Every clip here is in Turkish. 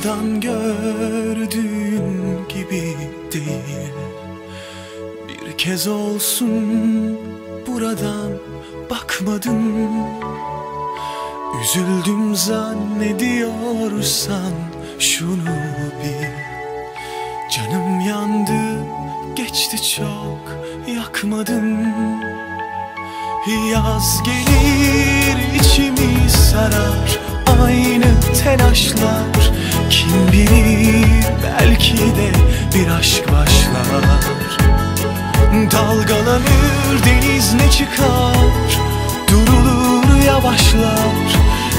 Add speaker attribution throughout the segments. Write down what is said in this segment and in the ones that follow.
Speaker 1: Dışarıdan gördüğün gibi değil. Bir kez olsun buradan bakmadın. Üzüldüm zannediyorsan şunu bil. Canım yandı, geçti çok, yakmadın. Yaz gelir, içimi sarar aynı telaşlar. Kim bilir, belki de bir aşk başlar. Dalgalanır deniz, ne çıkar, durulur yavaşlar.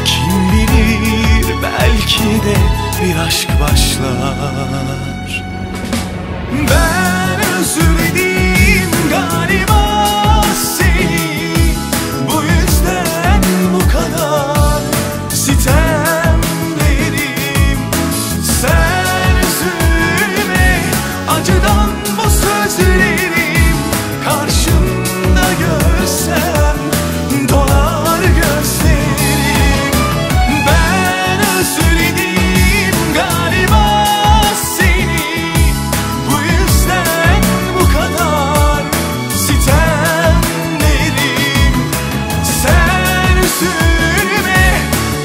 Speaker 1: Kim bilir, belki de bir aşk başlar. Ben özledim galiba seni, bu yüzden bu kadar sitemlerim. Sen üzülme, acıdan bu sözlerim karşımda görsem dolar gözlerim. Ben özledim galiba seni, bu yüzden bu kadar sitemlerim. Sen üzülme,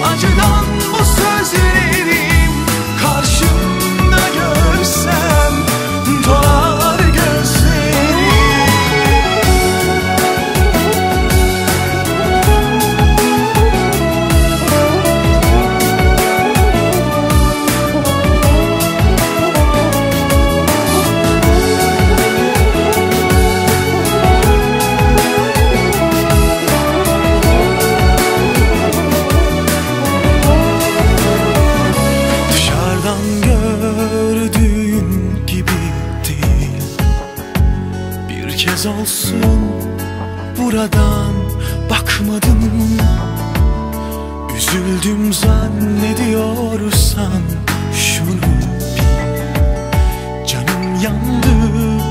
Speaker 1: acıdan bu sözlerim karşımda görsem dolar gözlerim. Dışarıdan gördüğün gibi değil. Bir kez olsun buradan bakmadın. Üzüldüm zannediyorsan şunu bil. Canım yandı,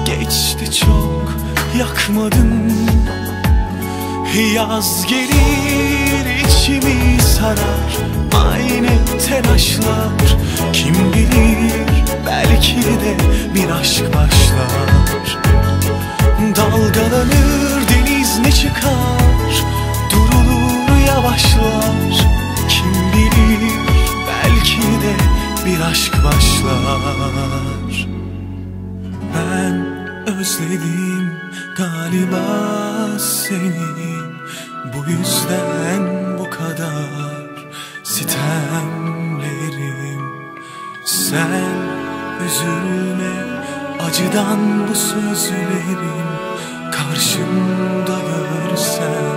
Speaker 1: geçti çok, yakmadın. Yaz gelir, içimi sarar aynı telaşlar. Kim bilir, belki de bir aşk başlar. Dalgalanır deniz, ne çıkar, durulur yavaşlar. Kim bilir, belki de bir aşk başlar. Ben özledim galiba seni, bu yüzden bu kadar sitemlerim. Sen üzülme, acıdan bu sözlerim karşımda görsem